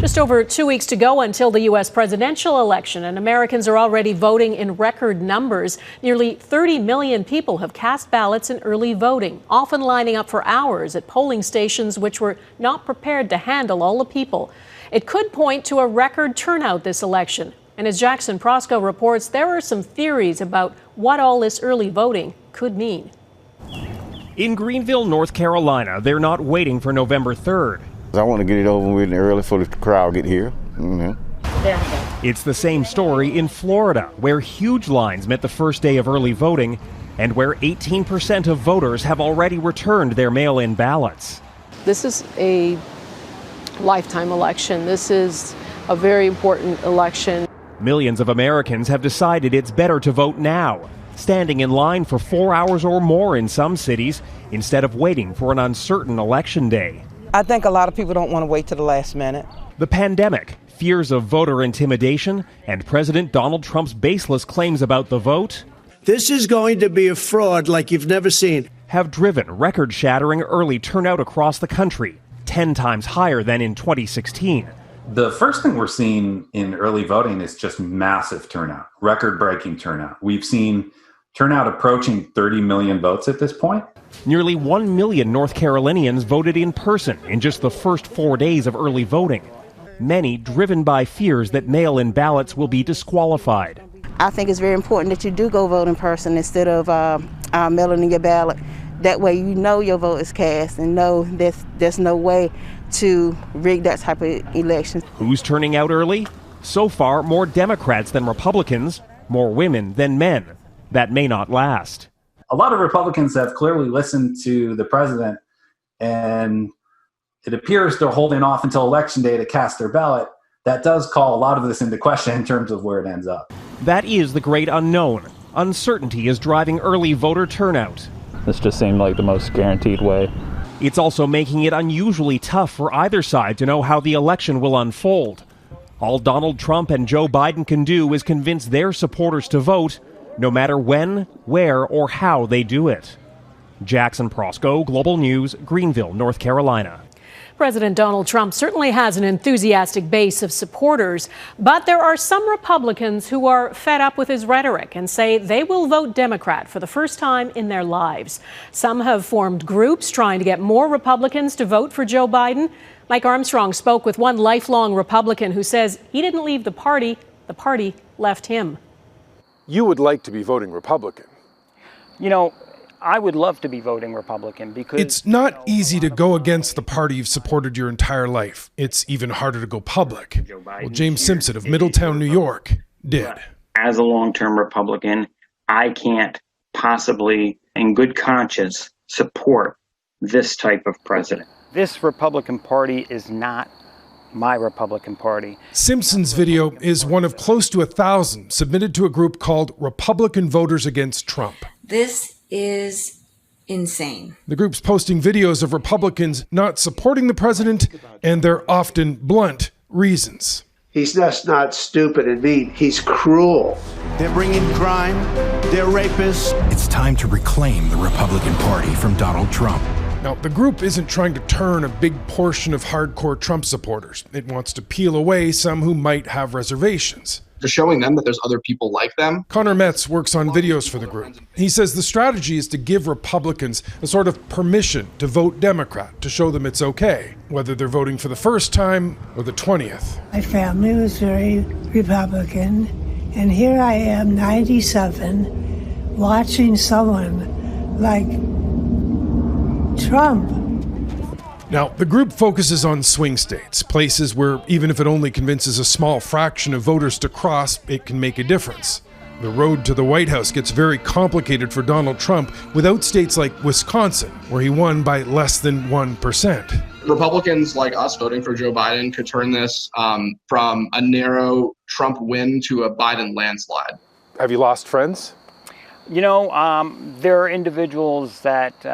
Just over 2 weeks to go until the U.S. presidential election, and Americans are already voting in record numbers. Nearly 30 million people have cast ballots in early voting, often lining up for hours at polling stations which were not prepared to handle all the people. It could point to a record turnout this election. And as Jackson Proskow reports, there are some theories about what all this early voting could mean. In Greenville, North Carolina, they're not waiting for November 3rd. I want to get it over with early for the crowd get here. There we go. It's the same story in Florida, where huge lines met the first day of early voting and where 18% of voters have already returned their mail-in ballots. This is a lifetime election. This is a very important election. Millions of Americans have decided it's better to vote now, standing in line for 4 hours or more in some cities instead of waiting for an uncertain election day. I think a lot of people don't want to wait to the last minute. The pandemic, fears of voter intimidation, and President Donald Trump's baseless claims about the vote. This is going to be a fraud like you've never seen. Have driven record-shattering early turnout across the country, 10 times higher than in 2016. The first thing we're seeing in early voting is just massive turnout, record-breaking turnout. We've seen turnout approaching 30 million votes at this point. Nearly 1 million North Carolinians voted in person in just the first 4 days of early voting, many driven by fears that mail-in ballots will be disqualified. I think it's very important that you do go vote in person instead of mailing in your ballot. That way you know your vote is cast and know there's no way to rig that type of election. Who's turning out early? So far, more Democrats than Republicans, more women than men. That may not last. A lot of Republicans have clearly listened to the president, and it appears they're holding off until Election Day to cast their ballot. That does call a lot of this into question in terms of where it ends up. That is the great unknown. Uncertainty is driving early voter turnout. This just seemed like the most guaranteed way. It's also making it unusually tough for either side to know how the election will unfold. All Donald Trump and Joe Biden can do is convince their supporters to vote, no matter when, where, or how they do it. Jackson Proskow, Global News, Greenville, North Carolina. President Donald Trump certainly has an enthusiastic base of supporters, but there are some Republicans who are fed up with his rhetoric and say they will vote Democrat for the first time in their lives. Some have formed groups trying to get more Republicans to vote for Joe Biden. Mike Armstrong spoke with one lifelong Republican who says he didn't leave the party left him. You would like to be voting Republican. You know, I would love to be voting Republican because it's not easy to go against the party you've supported your entire life. It's even harder to go public. Well, James Simpson of Middletown, New York, did. As a long-term Republican, I can't possibly, in good conscience, support this type of president. This Republican Party is not my Republican Party. Simpson's video is one of close to 1,000 submitted to a group called Republican Voters Against Trump. This is insane. The group's posting videos of Republicans not supporting the president and their often blunt reasons. He's just not stupid and mean. He's cruel. They're bringing crime. They're rapists. It's time to reclaim the Republican Party from Donald Trump. Now, the group isn't trying to turn a big portion of hardcore Trump supporters. It wants to peel away some who might have reservations. They're showing them that there's other people like them. Connor Metz works on videos for the group. He says the strategy is to give Republicans a sort of permission to vote Democrat, to show them it's okay, whether they're voting for the first time or the 20th. My family was very Republican, and here I am, 97, watching someone like Trump. Now, the group focuses on swing states, places where even if it only convinces a small fraction of voters to cross, it can make a difference. The road to the White House gets very complicated for Donald Trump without states like Wisconsin, where he won by less than 1%. Republicans like us voting for Joe Biden could turn this from a narrow Trump win to a Biden landslide. Have you lost friends? You know, there are individuals that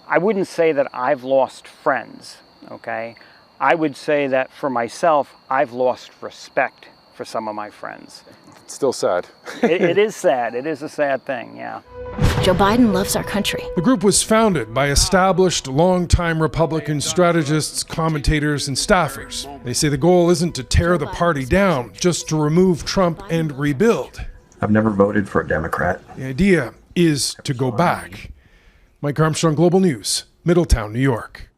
I wouldn't say that I've lost friends, okay? I would say that for myself, I've lost respect for some of my friends. It's still sad. It is sad. It is a sad thing, yeah. Joe Biden loves our country. The group was founded by established, longtime Republican strategists, commentators, and staffers. They say the goal isn't to tear the party down, just to remove Trump and rebuild. I've never voted for a Democrat. The idea is to go back. Mike Armstrong, Global News, Middletown, New York.